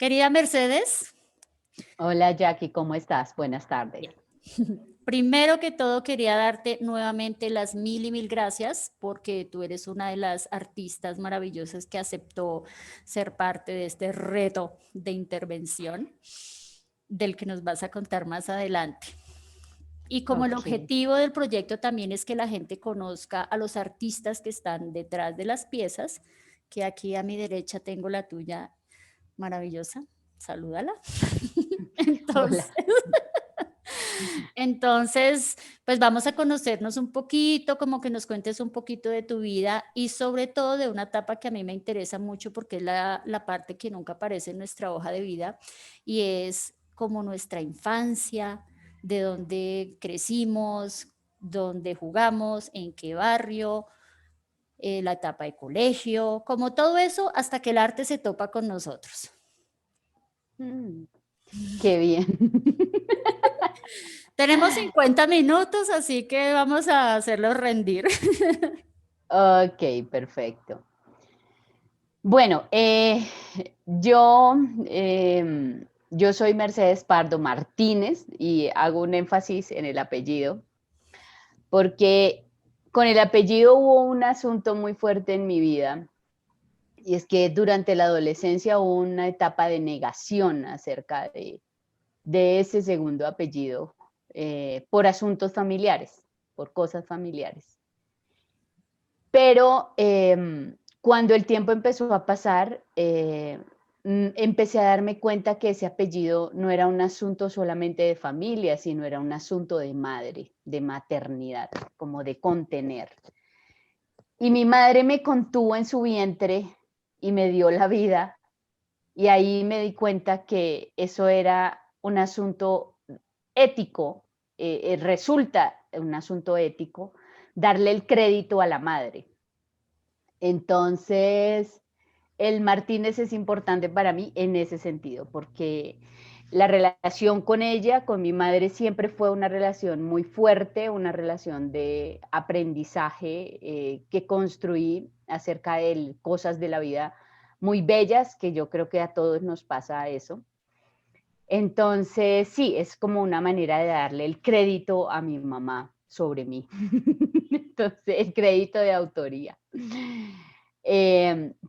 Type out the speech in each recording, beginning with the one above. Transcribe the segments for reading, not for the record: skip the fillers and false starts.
Querida Mercedes, Hola Jackie, ¿cómo estás? Buenas tardes. bien. Primero que todo quería darte nuevamente las mil y mil gracias porque tú eres una de las artistas maravillosas que aceptó ser parte de este reto de intervención del que nos vas a contar más adelante. Y como el Ok. objetivo del proyecto también es que la gente conozca a los artistas que están detrás de las piezas, que aquí a mi derecha tengo la tuya maravillosa, salúdala. Entonces, Hola. entonces, pues vamos a conocernos un poquito, como que nos cuentes un poquito de tu vida y sobre todo de una etapa que a mí me interesa mucho porque es la parte que nunca aparece en nuestra hoja de vida y es como nuestra infancia, de dónde crecimos, dónde jugamos, en qué barrio, la etapa de colegio, como todo eso hasta que el arte se topa con nosotros. Mm, qué bien. Tenemos 50 minutos, así que vamos a hacerlo rendir. Ok, perfecto. Bueno, yo, yo soy Mercedes Pardo Martínez y hago un énfasis en el apellido porque con el apellido hubo un asunto muy fuerte en mi vida y es que durante la adolescencia hubo una etapa de negación acerca de ese segundo apellido por asuntos familiares, por cosas familiares. Pero cuando el tiempo empezó a pasar, empecé a darme cuenta que ese apellido no era un asunto solamente de familia, sino era un asunto de madre, de maternidad, como de contener. Y mi madre me contuvo en su vientre y me dio la vida. Y ahí me di cuenta que eso era un asunto ético, resulta un asunto ético, darle el crédito a la madre. Entonces, el Martínez es importante para mí en ese sentido, porque la relación con ella, con mi madre, siempre fue una relación muy fuerte, una relación de aprendizaje que construí acerca de cosas de la vida muy bellas, que yo creo que a todos nos pasa eso. Entonces, sí, es como una manera de darle el crédito a mi mamá sobre mí. Entonces, el crédito de autoría.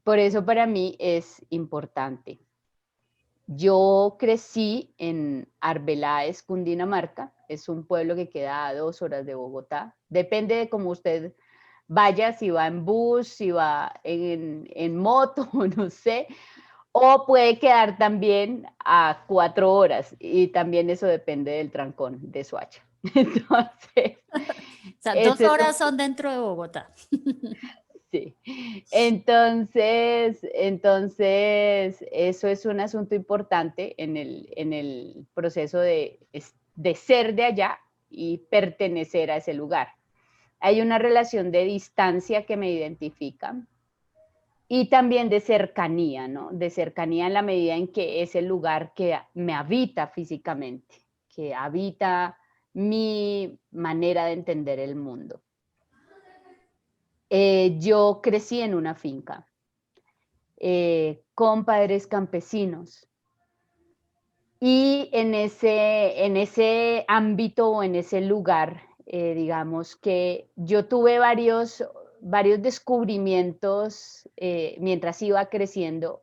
Por eso para mí es importante. Yo crecí en Arbeláez, Cundinamarca. Es un pueblo que queda a 2 horas de Bogotá. Depende de cómo usted vaya, si va en bus, si va en moto, no sé, o puede quedar también a 4 horas y también eso depende del trancón de Soacha. Entonces, O sea, dos ese es horas un, son dentro de Bogotá. sí. Entonces, eso es un asunto importante en el proceso de ser de allá y pertenecer a ese lugar. Hay una relación de distancia que me identifica y también de cercanía, ¿no? De cercanía en la medida en que es el lugar que me habita físicamente, que habita mi manera de entender el mundo. Yo crecí en una finca con padres campesinos y en ese ámbito o en ese lugar, digamos que yo tuve varios descubrimientos mientras iba creciendo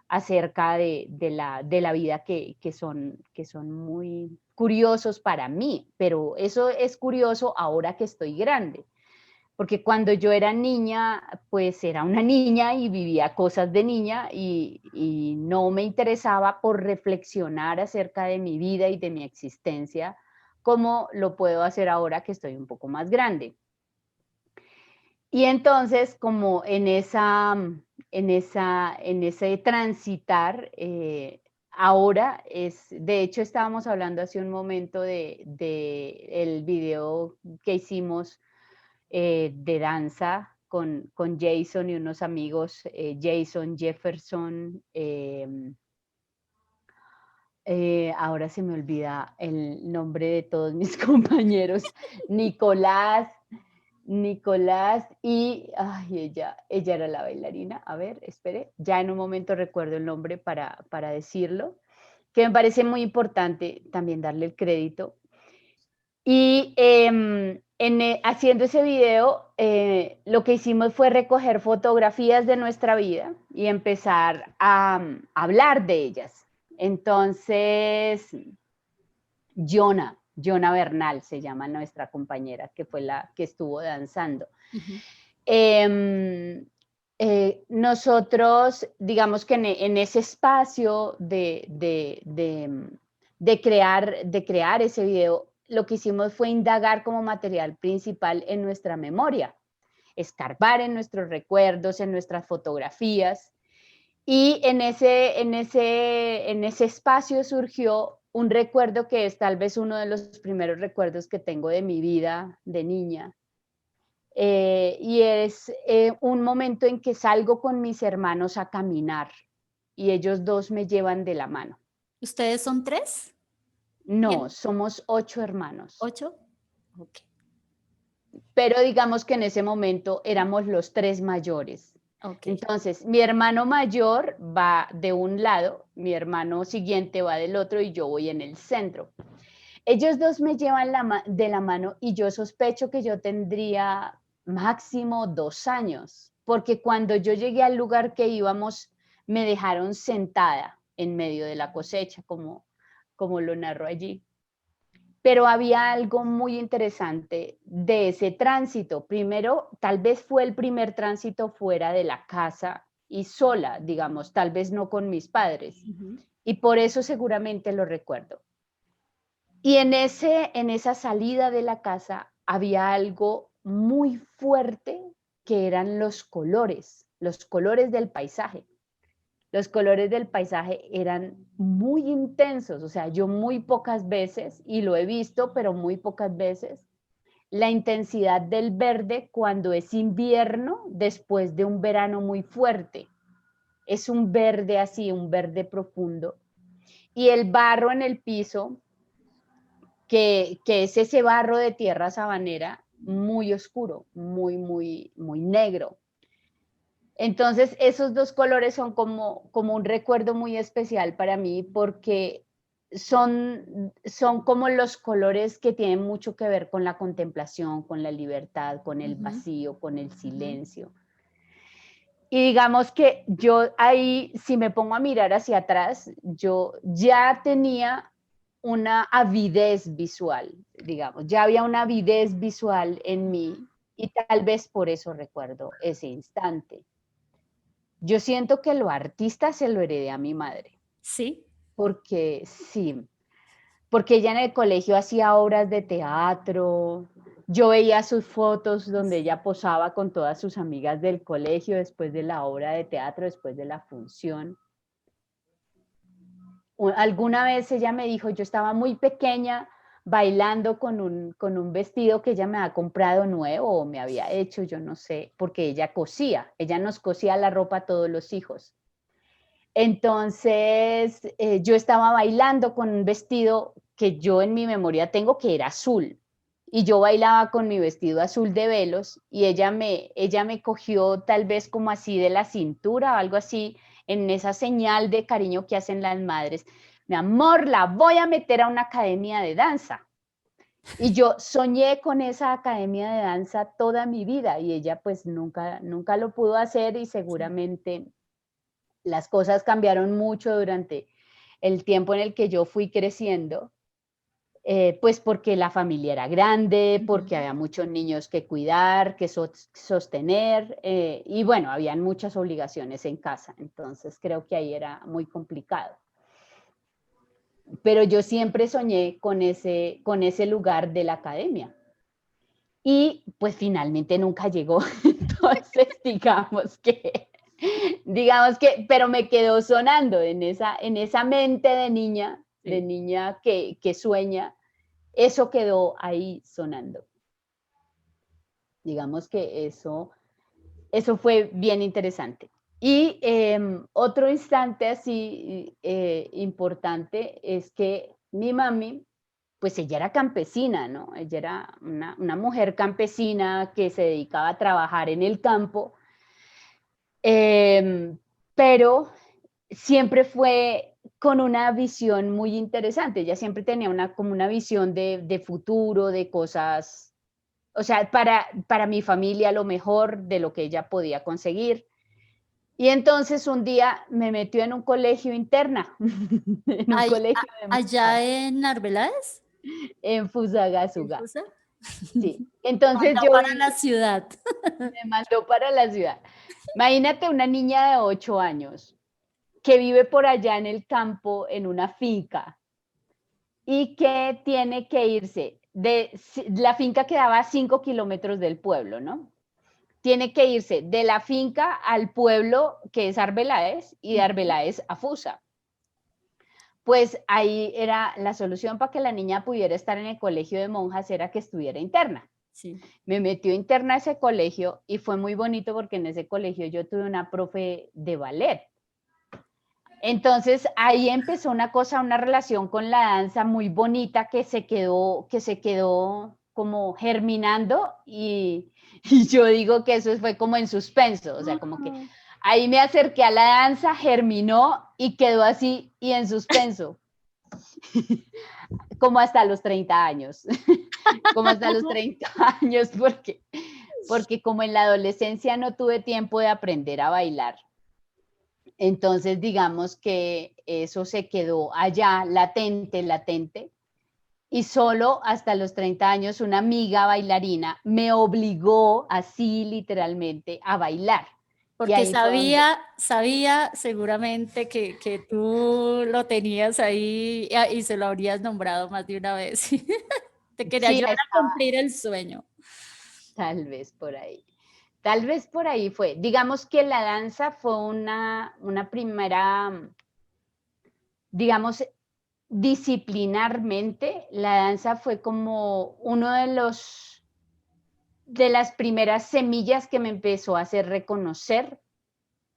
acerca de la vida que son muy curiosos para mí, pero eso es curioso ahora que estoy grande, porque cuando yo era niña, pues era una niña y vivía cosas de niña y no me interesaba por reflexionar acerca de mi vida y de mi existencia como lo puedo hacer ahora que estoy un poco más grande. Y entonces, como en ese transitar, ahora es, de hecho estábamos hablando hace un momento de el video que hicimos de danza con Jason y unos amigos, Jason Jefferson, ahora se me olvida el nombre de todos mis compañeros, Nicolás, Nicolás y, ay, ella era la bailarina. A ver, espere, ya en un momento recuerdo el nombre para decirlo, que me parece muy importante también darle el crédito. Y haciendo ese video, lo que hicimos fue recoger fotografías de nuestra vida y empezar a hablar de ellas. Entonces, Jona Bernal se llama nuestra compañera, que fue la que estuvo danzando. Ujú. Em, Nosotros, digamos que en ese espacio de crear ese video, lo que hicimos fue indagar como material principal en nuestra memoria, escarbar en nuestros recuerdos, en nuestras fotografías. Y en ese espacio surgió un recuerdo que es tal vez uno de los primeros recuerdos que tengo de mi vida de niña, y es un momento en que salgo con mis hermanos a caminar y ellos dos me llevan de la mano. ¿Ustedes son 3? No, ¿Quién? somos 8 hermanos, 8. Okey, pero digamos que en ese momento éramos los tres mayores. okey. Entonces, mi hermano mayor va de un lado, mi hermano siguiente va del otro y yo voy en el centro. Ellos dos me llevan de la mano y yo sospecho que yo tendría máximo 2 años, porque cuando yo llegué al lugar que íbamos, me dejaron sentada en medio de la cosecha, como lo narro allí. Pero había algo muy interesante de ese tránsito. Primero, tal vez fue el primer tránsito fuera de la casa y sola, digamos, tal vez no con mis padres. Ujú. Y por eso seguramente lo recuerdo. Y en esa salida de la casa había algo muy fuerte que eran los colores del paisaje. Los colores del paisaje eran muy intensos, o sea, yo muy pocas veces, y lo he visto, pero muy pocas veces, la intensidad del verde cuando es invierno después de un verano muy fuerte. Es un verde así, un verde profundo. Y el barro en el piso que es ese barro de tierra sabanera muy oscuro, muy, muy, muy negro. Entonces, esos dos colores son como un recuerdo muy especial para mí porque son como los colores que tienen mucho que ver con la contemplación, con la libertad, con el Ujú, vacío, con el ujú. silencio. Y digamos que yo ahí, si me pongo a mirar hacia atrás, yo ya tenía una avidez visual, digamos, ya había una avidez visual en mí y tal vez por eso recuerdo ese instante. Yo siento que lo artista se lo heredé a mi madre, Sí. porque sí, porque ella en el colegio hacía obras de teatro. Yo veía sus fotos donde ella posaba con todas sus amigas del colegio después de la obra de teatro, después de la función. Alguna vez ella me dijo, yo estaba muy pequeña bailando con un vestido que ella me ha comprado nuevo o me había hecho, yo no sé, porque ella nos cosía la ropa a todos los hijos. Entonces, yo estaba bailando con un vestido que yo en mi memoria tengo que era azul. Y yo bailaba con mi vestido azul de velos y ella me cogió tal vez como así de la cintura o algo así, en esa señal de cariño que hacen las madres. Mi amor, la voy a meter a una academia de danza. Y yo soñé con esa academia de danza toda mi vida y ella pues nunca, nunca lo pudo hacer y Sí. seguramente las cosas cambiaron mucho durante el tiempo en el que yo fui creciendo, pues porque la familia era grande, porque Ujú. había muchos niños que cuidar, que sostener, y bueno, habían muchas obligaciones en casa, entonces creo que ahí era muy complicado. Pero yo siempre soñé con ese lugar de la academia. Y pues finalmente nunca llegó. Entonces, pero me quedó sonando en esa mente de Sí. niña que sueña, eso quedó ahí sonando. Digamos que eso fue bien interesante. Y otro instante así importante es que mi mami pues ella era campesina, ¿no? Ella era una mujer campesina que se dedicaba a trabajar en el campo, pero siempre fue con una visión muy interesante. Ella siempre tenía como una visión de futuro, de cosas, o sea, para mi familia lo mejor de lo que ella podía conseguir. Y entonces un día me metió en un colegio interna, en un Ay, colegio de allá monjas, en Arbeláez, en en Fusagasugá. Susa, Sí. te Entonces mandó para la ciudad. me mandó para la ciudad. Imagínate una niña de 8 años que vive por allá en el campo, en una finca, y que tiene que irse la finca quedaba a 5 kilómetros del pueblo, ¿no? Tiene que irse de la finca al pueblo que es Arbeláez y de Ujú. Arbeláez a Fusa. Pues ahí era la solución para que la niña pudiera estar en el colegio de monjas era que estuviera interna. Sí. Me metió interna a ese colegio y fue muy bonito porque en ese colegio yo tuve una profe de ballet. Entonces ahí empezó una cosa, una relación con la danza muy bonita que se quedó como germinando y yo digo que eso fue como en suspenso, o sea, como que Ah, ahí me acerqué a la danza, germinó y quedó así y en suspenso, como hasta los 30 años, como hasta los 30 años, porque como en la adolescencia no tuve tiempo de aprender a bailar. Entonces, digamos que eso se quedó allá, latente, latente, y solo hasta los 30 años una amiga bailarina me obligó así literalmente a bailar. Y porque ahí fue donde, sabía seguramente que tú lo tenías ahí y se lo habrías nombrado más de una vez. Te quería sí, ayudar a estaba cumplir el sueño. tal vez por ahí. Tal vez por ahí fue. Digamos que la danza fue una primera, digamos, disciplinarmente, la danza fue como uno de las primeras semillas que me empezó a hacer reconocer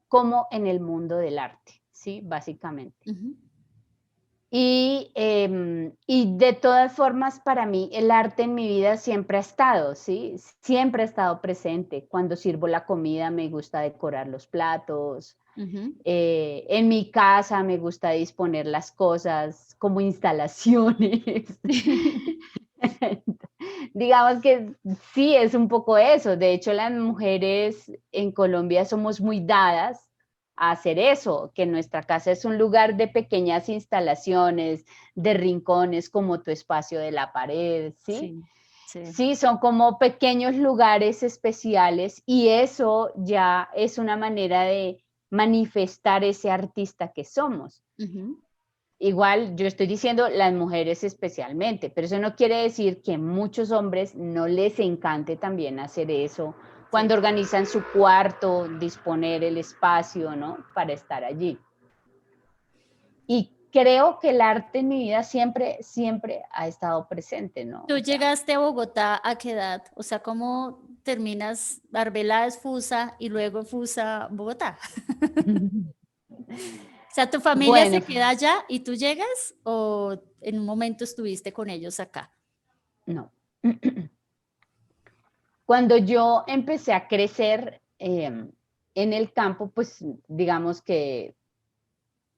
como en el mundo del arte, ¿sí? Básicamente. Ujú. Y de todas formas, para mí, el arte en mi vida siempre ha estado, ¿sí? Siempre ha estado presente. Cuando sirvo la comida, me gusta decorar los platos. Ujú. En mi casa me gusta disponer las cosas como instalaciones. Digamos que sí, es un poco eso. De hecho, las mujeres en Colombia somos muy dadas a hacer eso, que nuestra casa es un lugar de pequeñas instalaciones, de rincones como tu espacio de la pared, ¿sí? Sí, sí. Sí, son como pequeños lugares especiales y eso ya es una manera de manifestar ese artista que somos. Ujú. Igual yo estoy diciendo las mujeres especialmente, pero eso no quiere decir que muchos hombres no les encante también hacer eso Sí. cuando organizan su cuarto, disponer el espacio, ¿no? Para estar allí. Y creo que el arte en mi vida siempre, siempre ha estado presente, ¿no? ¿Tú O sea, llegaste a Bogotá a qué edad? O sea, ¿cómo terminas Arbeláez, Fusa y luego Fusa, Bogotá? O sea, ¿tu familia bueno, se queda allá y tú llegas o en un momento estuviste con ellos acá? no. Cuando yo empecé a crecer en el campo, pues digamos que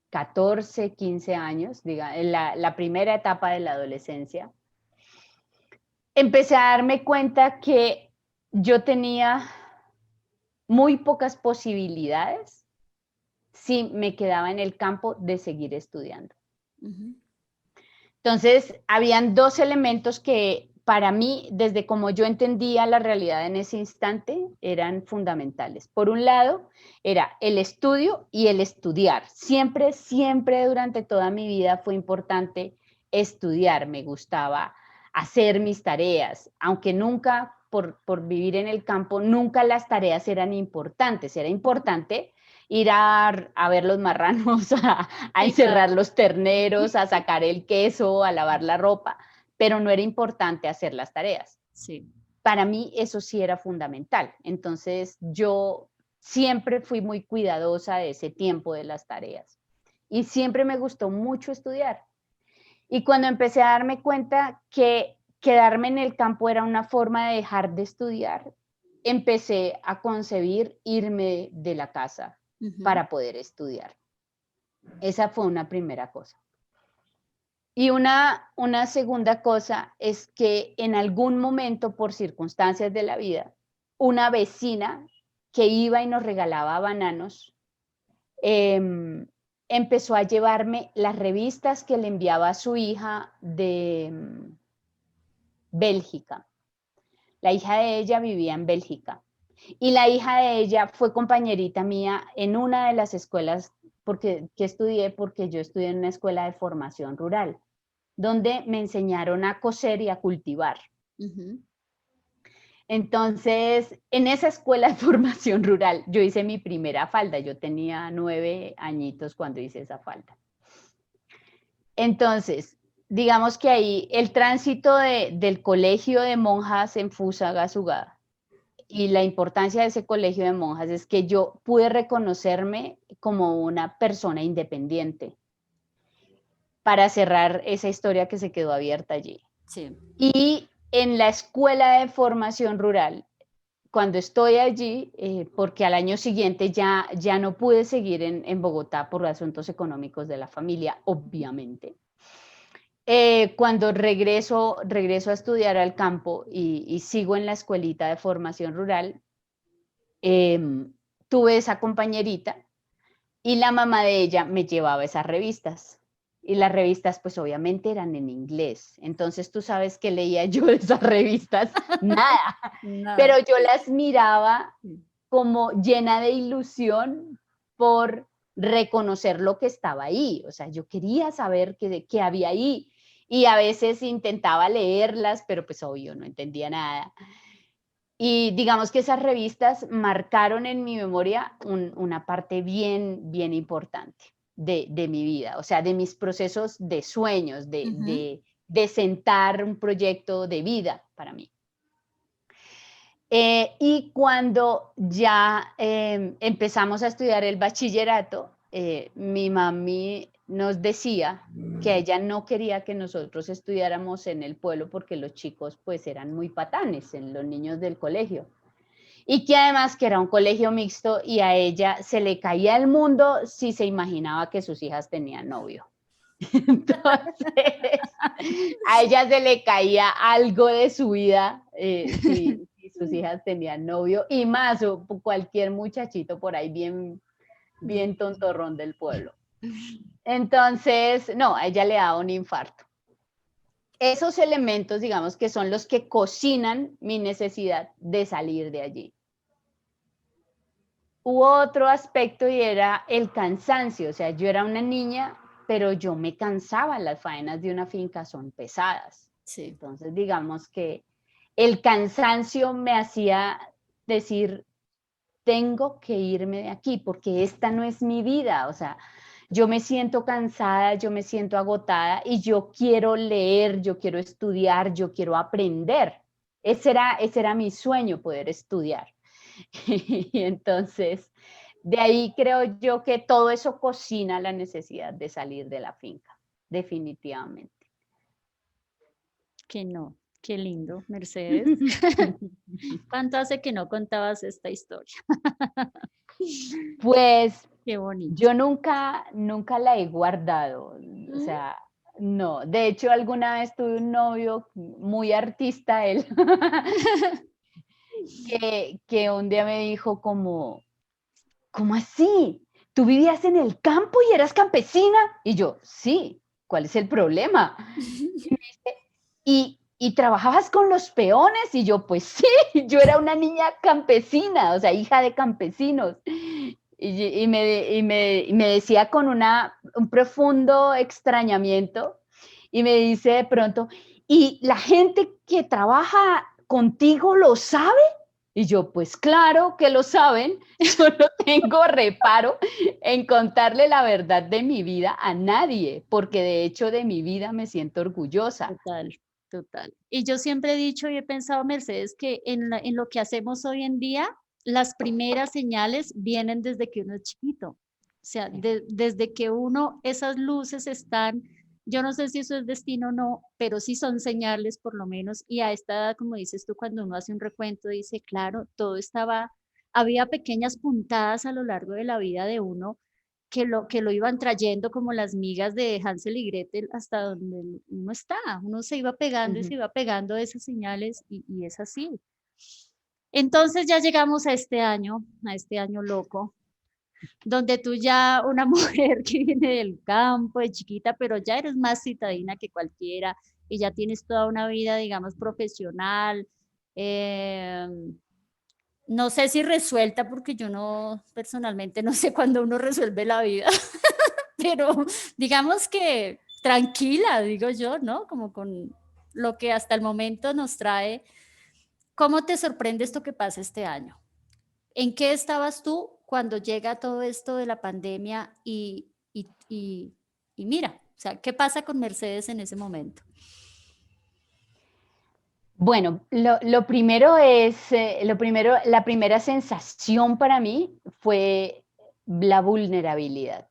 14, 15 años, en la primera etapa de la adolescencia, empecé a darme cuenta que yo tenía muy pocas posibilidades si me quedaba en el campo de seguir estudiando. Ujú. Entonces, habían dos elementos que para mí, desde como yo entendía la realidad en ese instante, eran fundamentales. Por un lado, era el estudio y el estudiar. Siempre, siempre durante toda mi vida fue importante estudiar. Me gustaba hacer mis tareas, aunque nunca, por vivir en el campo, nunca las tareas eran importantes. Era importante ir a ver los marranos, a Sí, claro. encerrar los terneros, a sacar el queso, a lavar la ropa, pero no era importante hacer las tareas. Sí. Para mí eso sí era fundamental. Entonces yo siempre fui muy cuidadosa de ese tiempo de las tareas y siempre me gustó mucho estudiar. Y cuando empecé a darme cuenta que quedarme en el campo era una forma de dejar de estudiar, empecé a concebir irme de la casa Ujú, para poder estudiar. Esa fue una primera cosa. Y una segunda cosa es que en algún momento, por circunstancias de la vida, una vecina que iba y nos regalaba bananos, em, empezó a llevarme las revistas que le enviaba a su hija de Bélgica. La hija de ella vivía en Bélgica y la hija de ella fue compañerita mía en una de las escuelas que estudié, porque yo estudié en una escuela de formación rural, donde me enseñaron a coser y a cultivar. ujú. Entonces, en esa escuela de formación rural, yo hice mi primera falda. Yo tenía 9 añitos cuando hice esa falda. Entonces, digamos que ahí el tránsito del colegio de monjas en Fusagasugá y la importancia de ese colegio de monjas es que yo pude reconocerme como una persona independiente para cerrar esa historia que se quedó abierta allí. Sí. Y en la escuela de formación rural, cuando estoy allí, porque al año siguiente ya no pude seguir en Bogotá por asuntos económicos de la familia, obviamente. Cuando regreso a estudiar al campo y sigo en la escuelita de formación rural, tuve esa compañerita y la mamá de ella me llevaba esas revistas. Y las revistas, pues obviamente eran en inglés. Entonces, tú sabes que leía yo de esas revistas, nada. Nada. Pero yo las miraba como llena de ilusión por reconocer lo que estaba ahí. O sea, yo quería saber qué había ahí. Y a veces intentaba leerlas, pero pues obvio, no entendía nada. Y digamos que esas revistas marcaron en mi memoria una parte bien importante de mi vida, o sea, de mis procesos de sueños, Ujú. de sentar un proyecto de vida para mí. Y cuando ya empezamos a estudiar el bachillerato, mi mami nos decía que ella no quería que nosotros estudiáramos en el pueblo porque los chicos pues eran muy patanes, en los niños del colegio. Y que además que era un colegio mixto y a ella se le caía el mundo si se imaginaba que sus hijas tenían novio. Entonces, a ella se le caía algo de su vida si sus hijas tenían novio y más o cualquier muchachito por ahí bien tontorrón del pueblo. Entonces, no, a ella le daba un infarto. Esos elementos, digamos, que son los que cocinan mi necesidad de salir de allí. Hubo otro aspecto y era el cansancio, o sea, yo era una niña, pero yo me cansaba, las faenas de una finca son pesadas. Sí. Entonces, digamos que el cansancio me hacía decir, tengo que irme de aquí porque esta no es mi vida, o sea, yo me siento cansada, yo me siento agotada y yo quiero leer, yo quiero estudiar, yo quiero aprender. Ese era mi sueño, poder estudiar. Y entonces, de ahí creo yo que todo eso cocina la necesidad de salir de la finca, definitivamente. Que no. Qué lindo, Mercedes. ¿Cuánto hace que no contabas esta historia? Pues Qué bonito. yo nunca la he guardado, o Mm. sea, no. De hecho, alguna vez tuve un novio muy artista, él, que un día me dijo como, ¿cómo así? ¿Tú vivías en el campo y eras campesina? Y yo, sí, ¿cuál es el problema? Y me dice, ¿y trabajabas con los peones? Y yo, pues sí, yo era una niña campesina, o sea, hija de campesinos. Y me decía con un profundo extrañamiento, y me dice de pronto, ¿y la gente que trabaja contigo lo sabe? Y yo, pues claro que lo saben, yo no tengo reparo en contarle la verdad de mi vida a nadie, porque de hecho de mi vida me siento orgullosa. Total, total. Y yo siempre he dicho y he pensado, Mercedes, que en lo que hacemos hoy en día, las primeras señales vienen desde que uno es chiquito. O sea, desde que uno, esas luces están Yo no sé si eso es destino o no, pero sí son señales por lo menos. Y a esta edad, como dices tú, cuando uno hace un recuento, dice, claro, todo estaba, había pequeñas puntadas a lo largo de la vida de uno que lo iban trayendo como las migas de Hansel y Gretel hasta donde uno está. Uno se iba pegando y se Ujú. iba pegando de esas señales y es así. Entonces ya llegamos a este año loco, donde tú ya una mujer que viene del campo, de chiquita, pero ya eres más citadina que cualquiera y ya tienes toda una vida, digamos, profesional. No sé si resuelta, porque yo no, personalmente no sé cuándo uno resuelve la vida, pero digamos que tranquila, digo yo, ¿no? Como con lo que hasta el momento nos trae. ¿Cómo te sorprende esto que pasa este año? ¿En qué estabas tú cuando llega todo esto de la pandemia y mira, o sea, qué pasa con Mercedes en ese momento? Bueno, lo primero es, la primera sensación para mí fue la vulnerabilidad.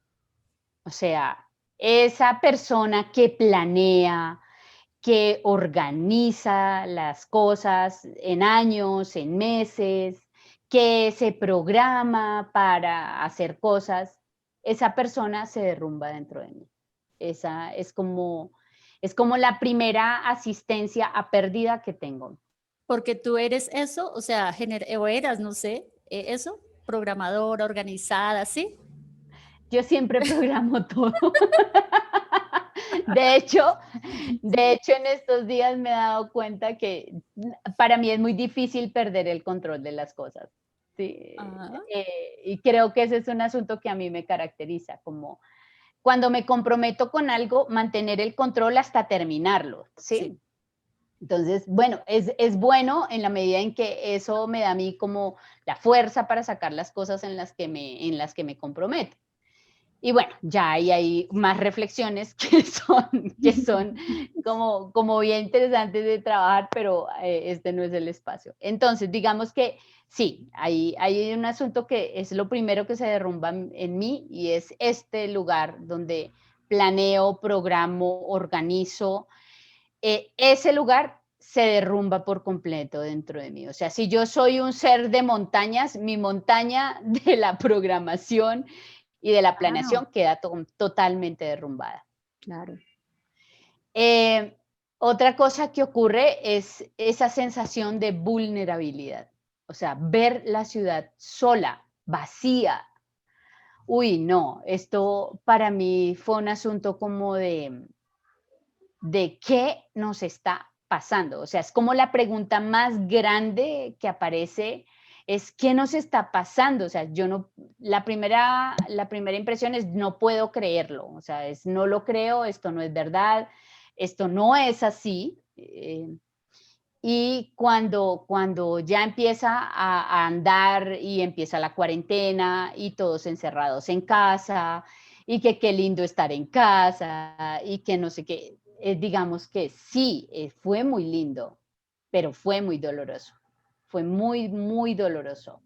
O sea, esa persona que planea, que organiza las cosas en años, en meses, que se programa para hacer cosas, esa persona se derrumba dentro de mí. Esa es como la primera asistencia a pérdida que tengo. Porque tú eres eso, o sea, o eras, no sé, eso, programadora, organizada, ¿sí? Yo siempre programo todo. De hecho, de Sí. hecho, en estos días me he dado cuenta que para mí es muy difícil perder el control de las cosas. Sí, Ah, y creo que ese es un asunto que a mí me caracteriza, como cuando me comprometo con algo, mantener el control hasta terminarlo, sí. ¿sí? Entonces, bueno, es bueno en la medida en que eso me da a mí como la fuerza para sacar las cosas en las que me comprometo. Y bueno, ya hay más reflexiones que son como bien interesantes de trabajar, pero este no es el espacio. Entonces, digamos que sí, hay un asunto que es lo primero que se derrumba en mí y es este lugar donde planeo, programo, organizo. Ese lugar se derrumba por completo dentro de mí. O sea, si yo soy un ser de montañas, mi montaña de la programación y de la Claro, planeación queda totalmente derrumbada. claro. Eh, Otra cosa que ocurre es esa sensación de vulnerabilidad, o sea, ver la ciudad sola, vacía. Uy, no, esto para mí fue un asunto como de qué nos está pasando. O sea, es como la pregunta más grande que aparece es qué nos está pasando. O sea, yo no, la primera impresión es no puedo creerlo. O sea, es no lo creo, esto no es verdad, esto no es así. Y cuando ya empieza a andar y empieza la cuarentena y todos encerrados en casa y que qué lindo estar en casa y que no sé qué, digamos que sí, fue muy lindo, pero fue muy doloroso. Fue muy, muy doloroso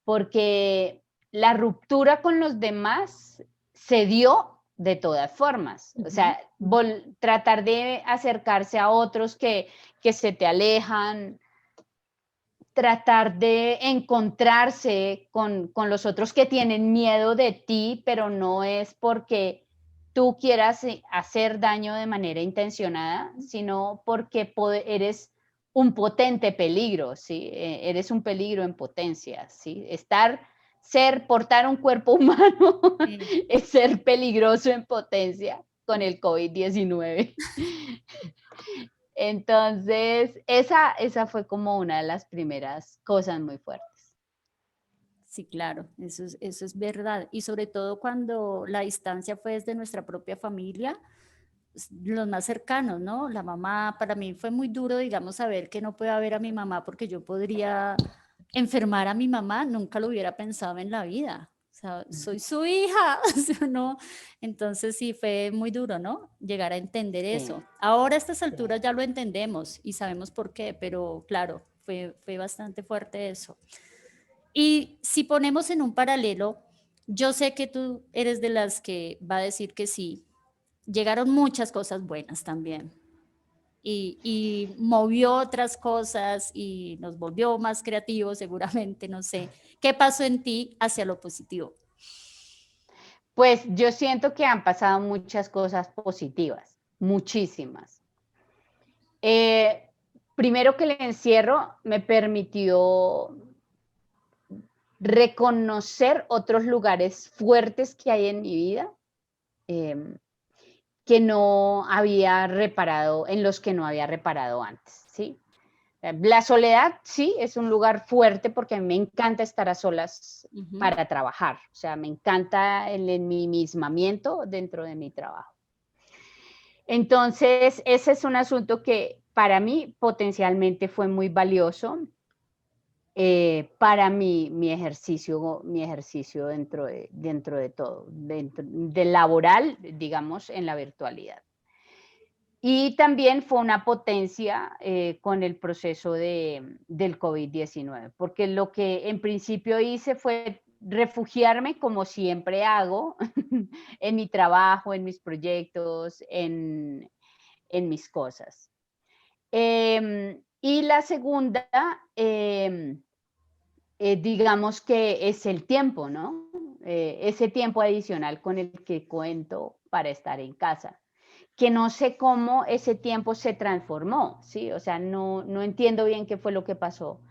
porque la ruptura con los demás se dio de todas formas. O Ujú. sea, tratar de acercarse a otros que se te alejan, tratar de encontrarse con los otros que tienen miedo de ti, pero no es porque tú quieras hacer daño de manera intencionada, sino porque eres un potente peligro, ¿sí? Eres un peligro en potencia, ¿sí? Portar un cuerpo humano Sí. es ser peligroso en potencia con el COVID-19. Entonces, esa fue como una de las primeras cosas muy fuertes. Sí, claro, eso es verdad. Y sobre todo cuando la distancia fue desde nuestra propia familia, los más cercanos, ¿no? La mamá, para mí fue muy duro, digamos, saber que no puedo ver a mi mamá porque yo podría enfermar a mi mamá, nunca lo hubiera pensado en la vida. O sea, Ujú. soy su hija, o sea, ¿no? Entonces sí, fue muy duro, ¿no? Llegar a entender Sí, eso. Ahora a estas sí. alturas ya lo entendemos y sabemos por qué, pero claro, fue bastante fuerte eso. Y si ponemos en un paralelo, yo sé que tú eres de las que va a decir que sí, llegaron muchas cosas buenas también. Y movió otras cosas y nos volvió más creativos seguramente, no sé. ¿Qué pasó en ti hacia lo positivo? Pues yo siento que han pasado muchas cosas positivas, muchísimas. Eh, Primero que el encierro me permitió reconocer otros lugares fuertes que hay en mi vida, eh, que no había reparado, en los que no había reparado antes, ¿sí? La soledad, sí, es un lugar fuerte porque a mí me encanta estar a solas Ujú, para trabajar, o sea, me encanta el ensimismamiento dentro de mi trabajo. Entonces, ese es un asunto que para mí potencialmente fue muy valioso para mi ejercicio dentro de todo, dentro de laboral, digamos, en la virtualidad. Y también fue una potencia con el proceso del COVID-19, porque lo que en principio hice fue refugiarme como siempre hago en mi trabajo, en mis proyectos, en mis cosas. Y la segunda, digamos que es el tiempo, ¿no? Ese tiempo adicional con el que cuento para estar en casa, que no sé cómo ese tiempo se transformó, ¿sí? O sea, no entiendo bien qué fue lo que pasó,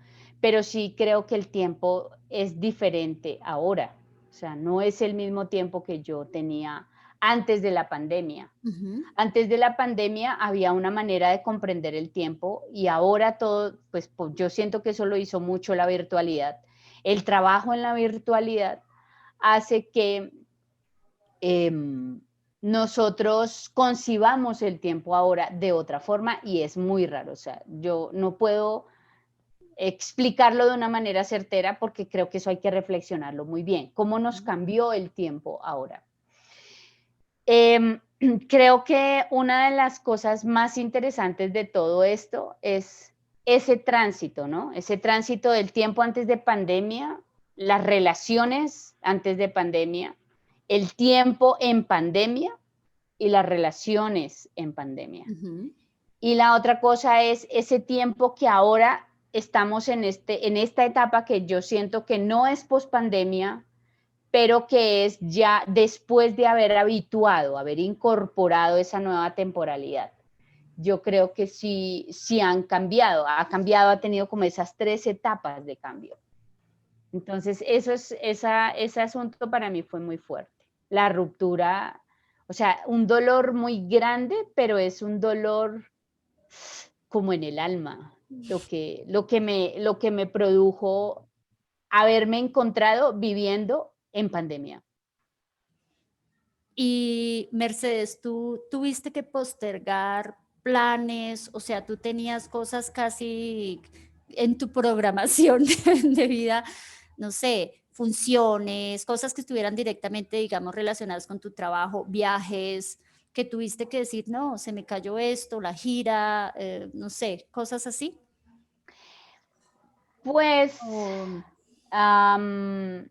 pero sí creo que el tiempo es diferente ahora. O sea, no es el mismo tiempo que yo tenía antes de la pandemia. ujú. Antes de la pandemia había una manera de comprender el tiempo y ahora todo, pues yo siento que eso lo hizo mucho la virtualidad. El trabajo en la virtualidad hace que nosotros concibamos el tiempo ahora de otra forma y es muy raro. O sea, yo no puedo explicarlo de una manera certera porque creo que eso hay que reflexionarlo muy bien. ¿Cómo nos cambió el tiempo ahora? Eh, Creo que una de las cosas más interesantes de todo esto es ese tránsito, ¿no? Ese tránsito del tiempo antes de pandemia, las relaciones antes de pandemia, el tiempo en pandemia y las relaciones en pandemia. Ujú. Y la otra cosa es ese tiempo que ahora estamos en esta etapa que yo siento que no es pospandemia, pero que es ya después de haber habituado, haber incorporado esa nueva temporalidad. Yo creo que sí han cambiado, ha tenido como esas 3 etapas de cambio. Entonces, ese asunto para mí fue muy fuerte. La ruptura, o sea, un dolor muy grande, pero es un dolor como en el alma, lo que me produjo haberme encontrado viviendo en pandemia. Y Mercedes, ¿tú tuviste que postergar planes? O sea, tú tenías cosas casi en tu programación de vida, no sé, funciones, cosas que estuvieran directamente, digamos, relacionadas con tu trabajo, viajes, que tuviste que decir, no, se me cayó esto, la gira, no sé, cosas así. Pues, O am,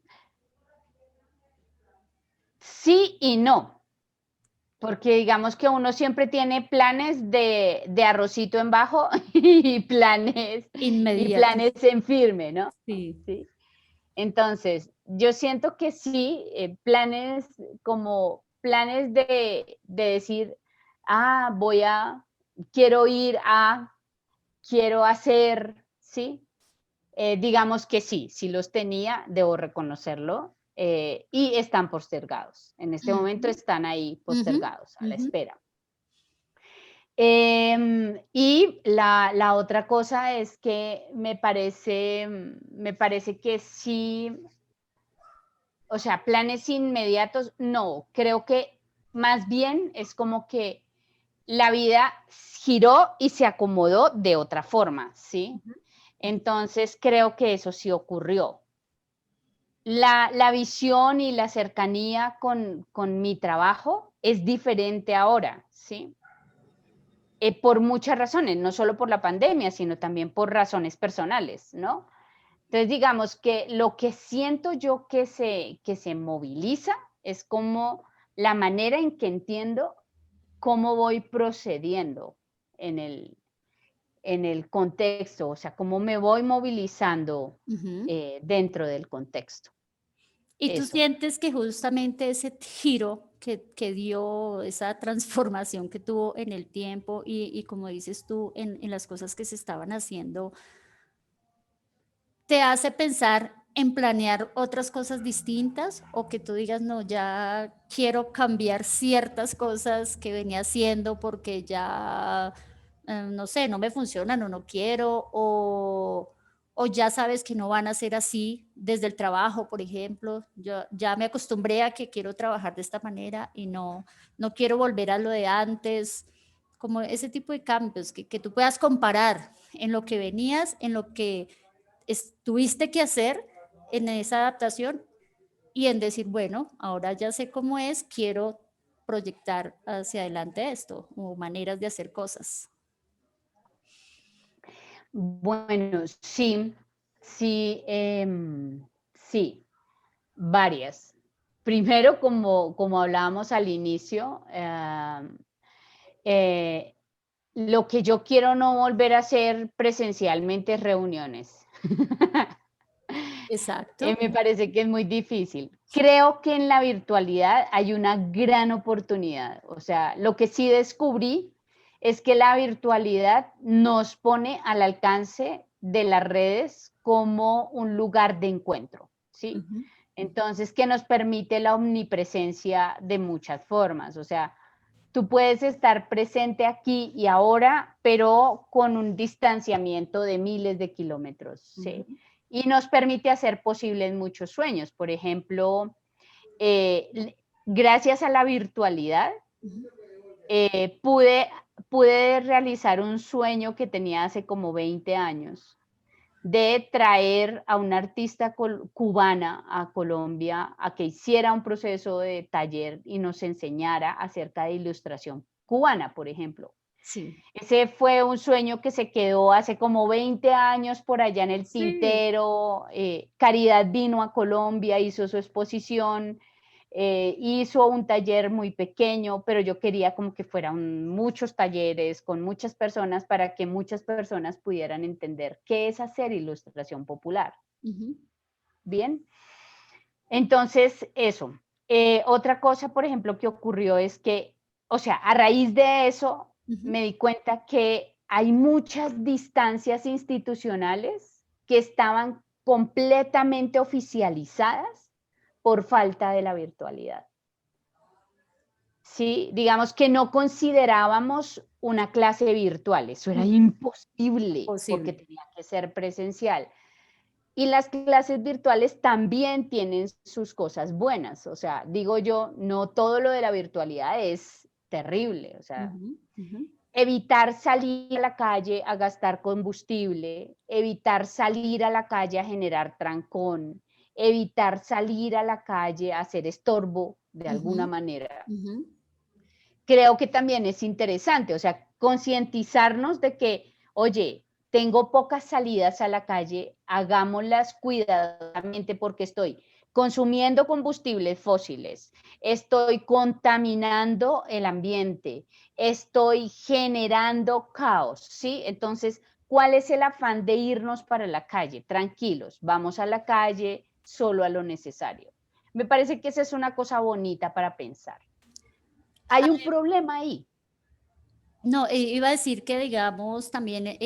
sí y no, porque digamos que uno siempre tiene planes de arrocito en bajo y inmediatos. planes en firme, ¿no? Sí. Sí. Entonces, yo siento que sí, planes como planes de decir, ah, quiero ir a, quiero hacer, ¿sí? Digamos que sí, sí los tenía, debo reconocerlo, y están postergados. En este momento Ujú, están ahí ujú, postergados, a la ujú. espera. Y la otra cosa es que me parece que sí, o sea, planes inmediatos, no, creo que más bien es como que la vida giró y se acomodó de otra forma, ¿sí? Ujú. Entonces creo que eso sí ocurrió. La visión y la cercanía con mi trabajo es diferente ahora, ¿sí? Por muchas razones, no solo por la pandemia, sino también por razones personales, ¿no? Entonces, digamos que lo que siento yo que se moviliza es como la manera en que entiendo cómo voy procediendo en el contexto, o sea, cómo me voy movilizando Ujú. dentro del contexto. ¿Y tú Eso. sientes que justamente ese giro que dio, esa transformación que tuvo en el tiempo y como dices tú, en las cosas que se estaban haciendo, te hace pensar en planear otras cosas distintas o que tú digas, no, ya quiero cambiar ciertas cosas que venía haciendo porque ya, no sé, no me funcionan o no quiero o ya sabes que no van a ser así desde el trabajo, por ejemplo? Yo ya me acostumbré a que quiero trabajar de esta manera y no quiero volver a lo de antes, como ese tipo de cambios que tú puedas comparar en lo que venías, en lo que tuviste que hacer en esa adaptación y en decir, bueno, ahora ya sé cómo es, quiero proyectar hacia adelante esto o maneras de hacer cosas. Bueno, sí, sí, sí, varias. Primero, como hablábamos al inicio, eh, lo que yo quiero no volver a hacer presencialmente es reuniones. Exacto. Me parece que es muy difícil. Creo que en la virtualidad hay una gran oportunidad. O sea, lo que sí descubrí es que la virtualidad nos pone al alcance de las redes como un lugar de encuentro, ¿sí? Ujú, Entonces, que nos permite la omnipresencia de muchas formas. O sea, tú puedes estar presente aquí y ahora, pero con un distanciamiento de miles de kilómetros, ujú, ¿sí? Y nos permite hacer posibles muchos sueños. Por ejemplo, gracias a la virtualidad, ujú. eh, pude, pude realizar un sueño que tenía hace como 20 años, de traer a una artista cubana a Colombia a que hiciera un proceso de taller y nos enseñara acerca de ilustración cubana, por ejemplo. Sí. Ese fue un sueño que se quedó hace como 20 años por allá en el Sí. tintero. Caridad vino a Colombia, hizo su exposición, hizo un taller muy pequeño, pero yo quería como que fueran muchos talleres con muchas personas para que muchas personas pudieran entender qué es hacer ilustración popular. Ujú, Bien, entonces eso. Otra cosa, por ejemplo, que ocurrió es que, o sea, a raíz de eso ujú. me di cuenta que hay muchas distancias institucionales que estaban completamente oficializadas por falta de la virtualidad. Sí, digamos que no considerábamos una clase virtual, eso era Ujú. imposible porque Posible. tenía que ser presencial. Y las clases virtuales también tienen sus cosas buenas, o sea, digo yo, no todo lo de la virtualidad es terrible, o sea, Ujú, ujú, evitar salir a la calle a gastar combustible, evitar salir a la calle a generar trancón, evitar salir a la calle a hacer estorbo de ujú, alguna manera. ujú, Creo que también es interesante, o sea, concientizarnos de que, oye, tengo pocas salidas a la calle, hagámoslas cuidadosamente porque estoy consumiendo combustibles fósiles, estoy contaminando el ambiente, estoy generando caos, ¿sí? Entonces, ¿cuál es el afán de irnos para la calle? Tranquilos, vamos a la calle solo a lo necesario. Me parece que esa es una cosa bonita para pensar. Hay un problema ahí. no, iba a decir que, digamos, también,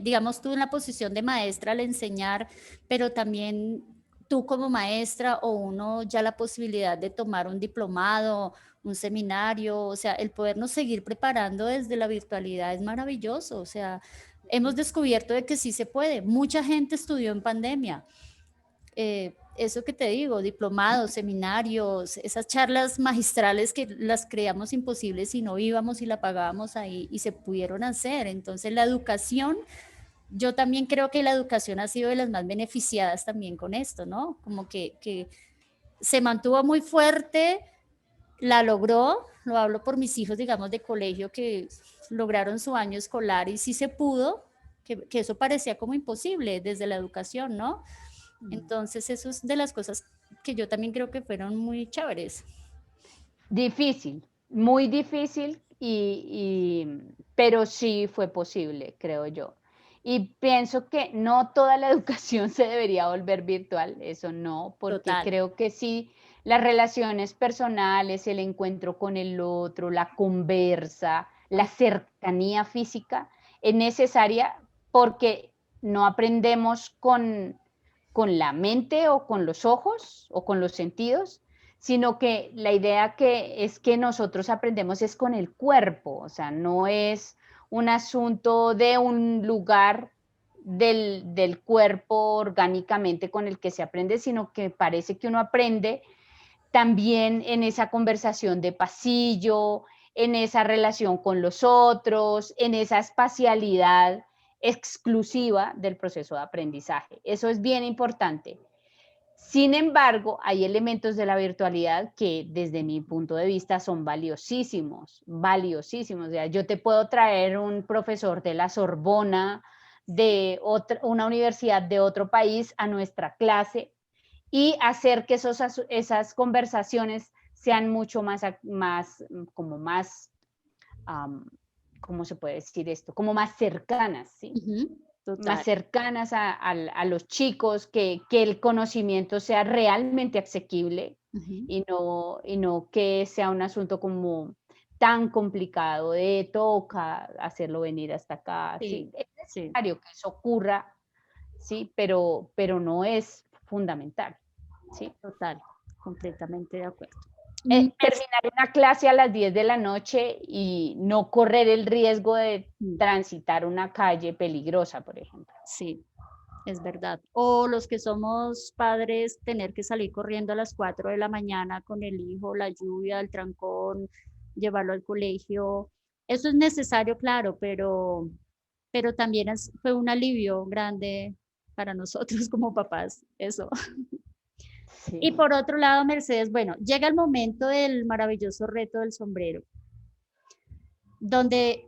digamos, tú en la posición de maestra al enseñar, pero también tú como maestra o uno ya la posibilidad de tomar un diplomado, un seminario, o sea, el podernos seguir preparando desde la virtualidad es maravilloso, o sea, hemos descubierto de que sí se puede. Mucha gente estudió en pandemia, eso que te digo, diplomados, seminarios, esas charlas magistrales que las creíamos imposibles si no íbamos y la pagábamos ahí y se pudieron hacer. Entonces la educación, yo también creo que la educación ha sido de las más beneficiadas también con esto, ¿no? Como que se mantuvo muy fuerte, la logró, lo hablo por mis hijos, digamos, de colegio que lograron su año escolar y sí se pudo, que eso parecía como imposible desde la educación, ¿no? Mm. Entonces, eso es de las cosas que yo también creo que fueron muy chéveres. Difícil, muy difícil, pero sí fue posible, creo yo. Y pienso que no toda la educación se debería volver virtual, eso no, porque Total. creo que sí, las relaciones personales, el encuentro con el otro, la conversa, la cercanía física es necesaria porque no aprendemos con la mente o con los ojos o con los sentidos, sino que la idea que es que nosotros aprendemos es con el cuerpo, o sea, no es un asunto de un lugar del cuerpo orgánicamente con el que se aprende, sino que parece que uno aprende también en esa conversación de pasillo, en esa relación con los otros, en esa espacialidad exclusiva del proceso de aprendizaje. Eso es bien importante. Sin embargo, hay elementos de la virtualidad que desde mi punto de vista son valiosísimos, valiosísimos. O sea, yo te puedo traer un profesor de la Sorbona, de una universidad de otro país a nuestra clase y hacer que esas conversaciones sean mucho como más, um, ¿cómo se puede decir esto? Como más cercanas, ¿sí? Ujú, Más total. cercanas a los chicos, que el conocimiento sea realmente asequible Ujú. y no que sea un asunto como tan complicado de toca hacerlo venir hasta acá, Sí, ¿sí? Es sí, necesario que eso ocurra, ¿sí? Pero no es fundamental, ¿sí? total, completamente de acuerdo. Mm, perf Terminar una clase a las 10 de la noche y no correr el riesgo de mm, transitar una calle peligrosa, por ejemplo. sí, es verdad. O los que somos padres, tener que salir corriendo a las 4 de la mañana con el hijo, la lluvia, el trancón, llevarlo al colegio. Eso es necesario, claro, pero también fue un alivio grande para nosotros como papás, eso. Y Sí. por otro lado, Mercedes, bueno, llega el momento del maravilloso reto del sombrero, donde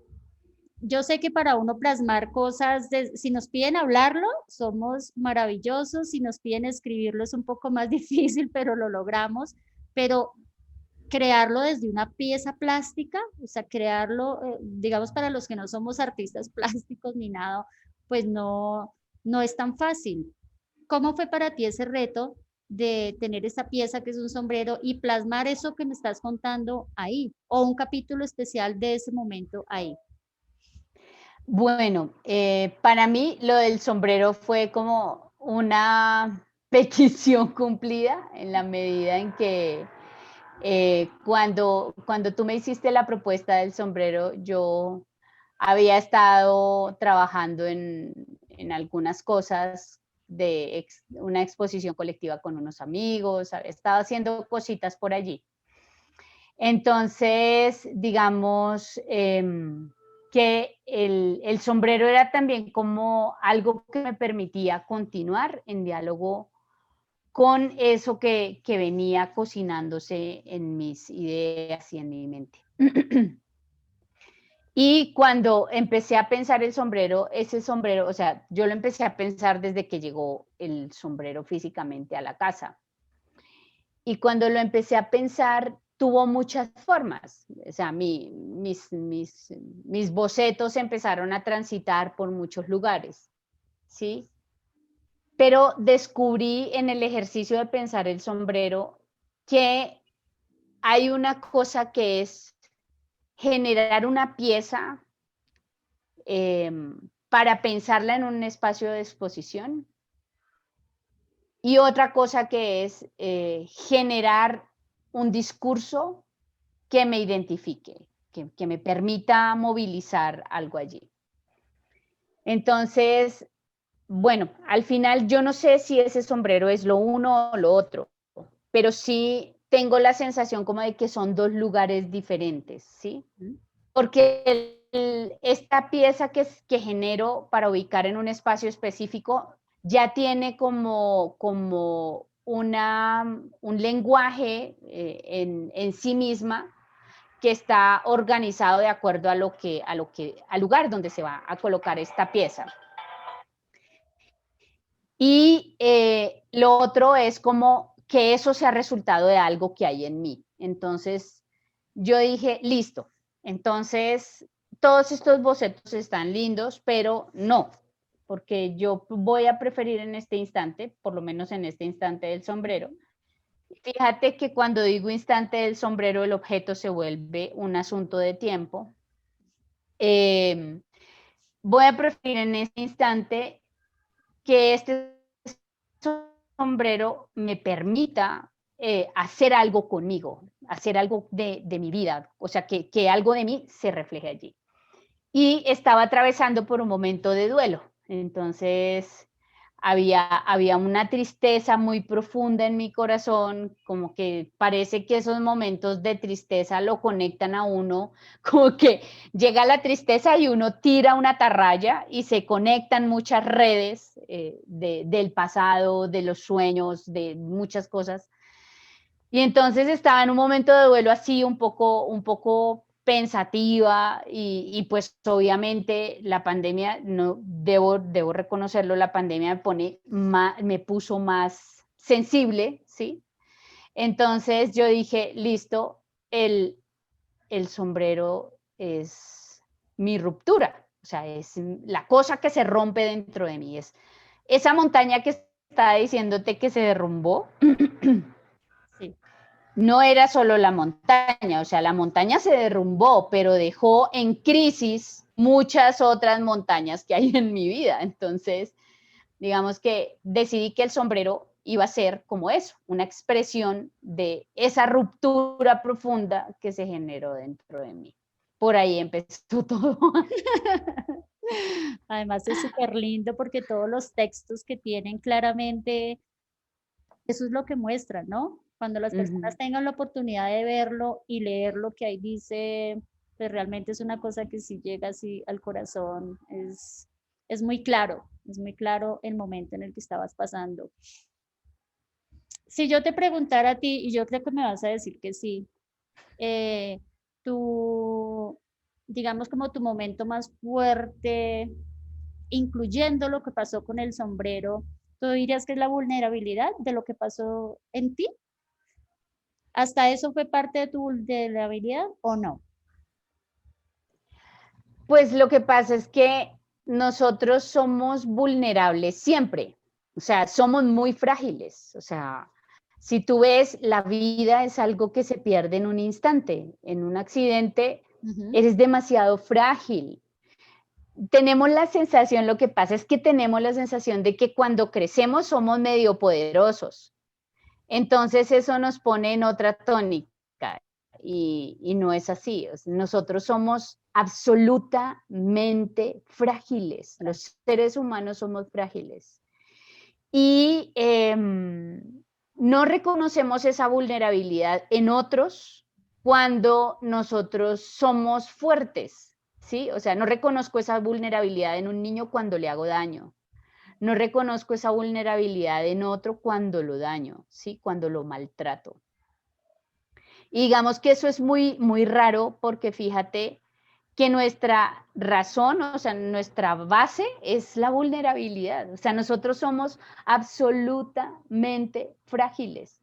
yo sé que para uno plasmar cosas, si nos piden hablarlo, somos maravillosos, si nos piden escribirlo es un poco más difícil, pero lo logramos, pero crearlo desde una pieza plástica, o sea, crearlo, digamos, para los que no somos artistas plásticos ni nada, pues no es tan fácil. ¿Cómo fue para ti ese reto de tener esa pieza que es un sombrero y plasmar eso que me estás contando ahí? O un capítulo especial de ese momento ahí. Bueno, para mí lo del sombrero fue como una petición cumplida en la medida en que cuando tú me hiciste la propuesta del sombrero, yo había estado trabajando en algunas cosas de una exposición colectiva con unos amigos, había estado haciendo cositas por allí. Entonces, digamos que el sombrero era también como algo que me permitía continuar en diálogo con eso que venía cocinándose en mis ideas y en mi mente. Y cuando empecé a pensar el sombrero, ese sombrero, o sea, yo lo empecé a pensar desde que llegó el sombrero físicamente a la casa. Y cuando lo empecé a pensar, tuvo muchas formas. O sea, mis bocetos empezaron a transitar por muchos lugares, ¿sí? Pero descubrí en el ejercicio de pensar el sombrero que hay una cosa que es generar una pieza para pensarla en un espacio de exposición y otra cosa que es generar un discurso que me identifique, que me permita movilizar algo allí. Entonces, bueno, al final yo no sé si ese sombrero es lo uno o lo otro, pero sí tengo la sensación como de que son dos lugares diferentes, ¿sí? ¿Mm? Porque esta pieza que genero para ubicar en un espacio específico ya tiene como un lenguaje en sí misma que está organizado de acuerdo al lugar donde se va a colocar esta pieza. Y lo otro es como que eso sea resultado de algo que hay en mí. Entonces, yo dije, listo, Entonces, todos estos bocetos están lindos, pero no, porque yo voy a preferir en este instante, por lo menos en este instante del sombrero. Fíjate que cuando digo instante del sombrero, el objeto se vuelve un asunto de tiempo. Voy a preferir en este instante que este sombrero me permita hacer algo conmigo, hacer algo de mi vida, o sea, que algo de mí se refleje allí. Y estaba atravesando por un momento de duelo. Entonces, había una tristeza muy profunda en mi corazón, como que parece que esos momentos de tristeza lo conectan a uno, como que llega la tristeza y uno tira una atarraya y se conectan muchas redes del pasado, de los sueños, de muchas cosas. Y entonces estaba en un momento de duelo así un poco pensativa y pues obviamente la pandemia, no, debo reconocerlo, la pandemia me puso más sensible, ¿sí? Entonces yo dije, listo, el, el sombrero es mi ruptura, o sea, es la cosa que se rompe dentro de mí, es esa montaña que está diciéndote que se derrumbó. Sí. No era solo la montaña, o sea, la montaña se derrumbó, pero dejó en crisis muchas otras montañas que hay en mi vida. Entonces, digamos que decidí que el sombrero iba a ser como eso, una expresión de esa ruptura profunda que se generó dentro de mí. Por ahí empezó todo. Además es súper lindo porque todos los textos que tienen claramente, eso es lo que muestran, ¿no? Cuando las personas Ujú. tengan la oportunidad de verlo y leer lo que ahí dice, pues realmente es una cosa que sí llega así al corazón, es muy claro el momento en el que estabas pasando. Si yo te preguntara a ti, y yo creo que me vas a decir que sí, eh, tu, digamos como tu momento más fuerte, incluyendo lo que pasó con el sombrero, ¿tú dirías que es la vulnerabilidad de lo que pasó en ti? ¿Hasta eso fue parte de tu vulnerabilidad o no? Pues lo que pasa es que nosotros somos vulnerables siempre, o sea, somos muy frágiles, o sea, si tú ves, la vida es algo que se pierde en un instante, en un accidente, Ujú, eres demasiado frágil. Tenemos la sensación, lo que pasa es que tenemos la sensación de que cuando crecemos somos medio poderosos, entonces eso nos pone en otra tónica y no es así. Nosotros somos absolutamente frágiles. Los seres humanos somos frágiles. Y no reconocemos esa vulnerabilidad en otros cuando nosotros somos fuertes, ¿sí? O sea, no reconozco esa vulnerabilidad en un niño cuando le hago daño. No reconozco esa vulnerabilidad en otro cuando lo daño, ¿sí? Cuando lo maltrato. Y digamos que eso es muy, muy raro porque fíjate que nuestra razón, o sea, nuestra base es la vulnerabilidad. O sea, nosotros somos absolutamente frágiles.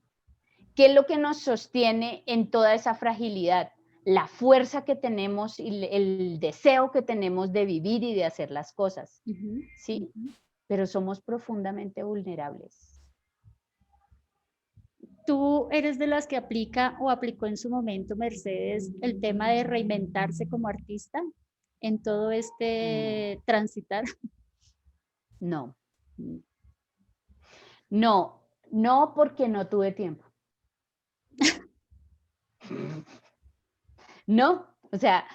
¿Qué es lo que nos sostiene en toda esa fragilidad? La fuerza que tenemos y el deseo que tenemos de vivir y de hacer las cosas, ujú, ¿sí? ujú. Pero somos profundamente vulnerables. ¿Tú eres de las que aplica o aplicó en su momento, Mercedes, el tema de reinventarse como artista en todo No, este transitar? no, no, no porque no tuve tiempo. No, o sea,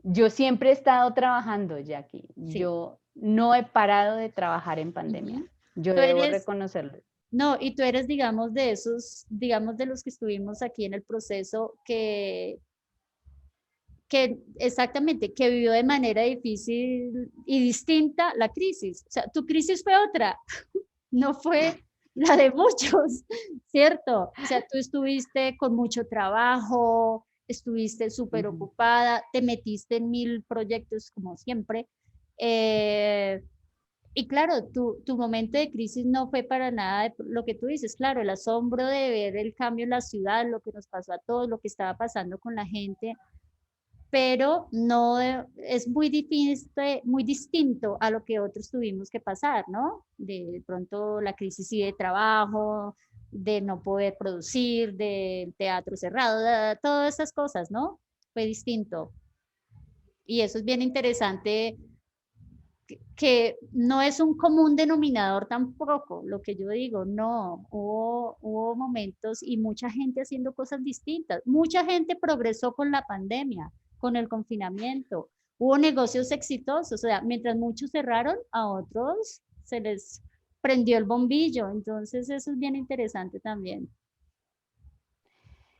yo siempre he estado trabajando, Jackie. Sí. Yo no he parado de trabajar en pandemia. Ujú. Yo Tú debo eres, reconocerlo. no, y tú eres, digamos, de esos, digamos, de los que estuvimos aquí en el proceso que exactamente, que vivió de manera difícil y distinta la crisis. O sea, tu crisis fue otra, no fue la de muchos, ¿cierto? O sea, tú estuviste con mucho trabajo, estuviste súper Ujú. ocupada, te metiste en mil proyectos como siempre. eh, y claro, tu momento de crisis no fue para nada lo que tú dices, claro, el asombro de ver el cambio en la ciudad, lo que nos pasó a todos, lo que estaba pasando con la gente, pero no es muy distinto a lo que otros tuvimos que pasar, ¿no? De pronto la crisis sí de trabajo, de no poder producir, del teatro cerrado, todas esas cosas, ¿no? Fue distinto. Y eso es bien interesante, que no es un común denominador tampoco, lo que yo digo, no, hubo momentos y mucha gente haciendo cosas distintas, mucha gente progresó con la pandemia, con el confinamiento, hubo negocios exitosos, o sea, mientras muchos cerraron, a otros se les prendió el bombillo, entonces eso es bien interesante también.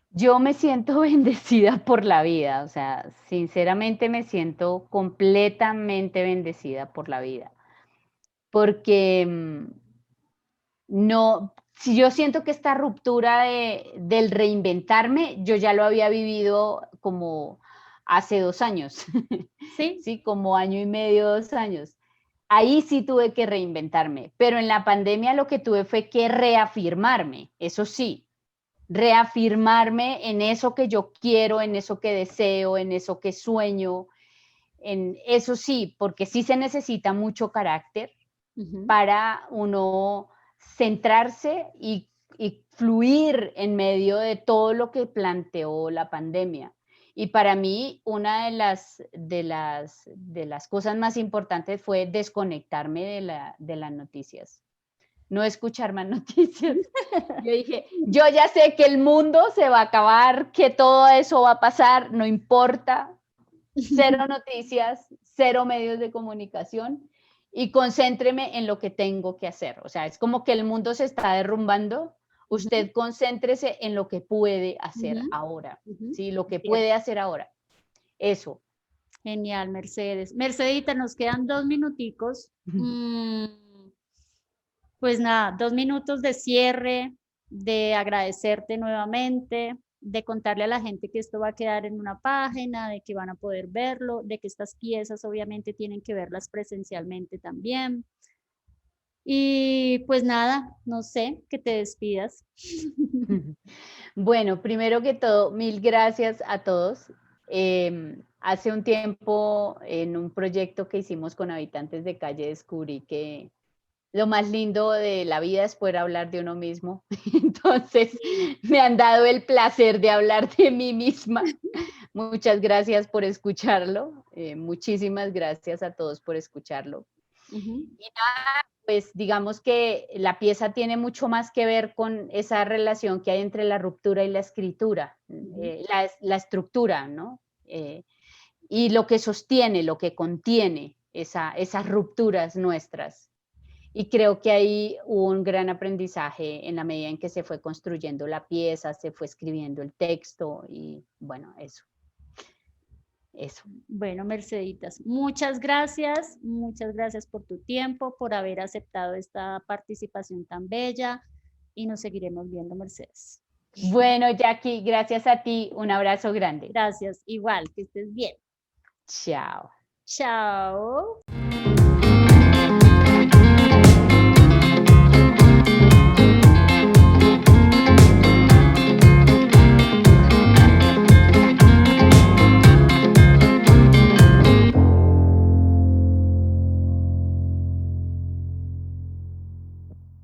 Yo me siento bendecida por la vida, o sea, sinceramente me siento completamente bendecida por la vida, porque no, si yo siento que esta ruptura del reinventarme, yo ya lo había vivido como hace 2 años, Sí, sí, como año y medio, 2 años. Ahí sí tuve que reinventarme, pero en la pandemia lo que tuve fue que reafirmarme, eso sí, reafirmarme en eso que yo quiero, en eso que deseo, en eso que sueño, en eso sí, porque sí se necesita mucho carácter ujú, para uno centrarse y fluir en medio de todo lo que planteó la pandemia. Y para mí, una de las cosas más importantes fue desconectarme de las noticias, no escuchar más noticias. Yo dije, yo ya sé que el mundo se va a acabar, que todo eso va a pasar, no importa, cero noticias, cero medios de comunicación y concéntreme en lo que tengo que hacer. O sea, es como que el mundo se está derrumbando, ujú, usted concéntrese en lo que puede hacer ujú, ahora, ujú. ¿sí? Lo que Cierto. puede hacer ahora. Eso. Genial, Mercedes. Mercedita, nos quedan 2 minuticos. Pues nada, 2 minutos de cierre, de agradecerte nuevamente, de contarle a la gente que esto va a quedar en una página, de que van a poder verlo, de que estas piezas obviamente tienen que verlas presencialmente también. Y pues nada, no sé, que te despidas. Bueno, primero que todo, mil gracias a todos. Hace un tiempo, en un proyecto que hicimos con habitantes de calle, descubrí que lo más lindo de la vida es poder hablar de uno mismo. Entonces, Sí. me han dado el placer de hablar de mí misma. Muchas gracias por escucharlo. Muchísimas gracias a todos por escucharlo. Ujú, Y nada, pues digamos que la pieza tiene mucho más que ver con esa relación que hay entre la ruptura y la escritura, ujú. la estructura, ¿no? Y lo que sostiene, lo que contiene esas rupturas nuestras. Y creo que ahí hubo un gran aprendizaje en la medida en que se fue construyendo la pieza, se fue escribiendo el texto y bueno, eso. Bueno, Merceditas, muchas gracias por tu tiempo, por haber aceptado esta participación tan bella y nos seguiremos viendo, Mercedes. Bueno, Jackie, gracias a ti, un abrazo grande. Gracias, igual, que estés bien. Chao. Chao.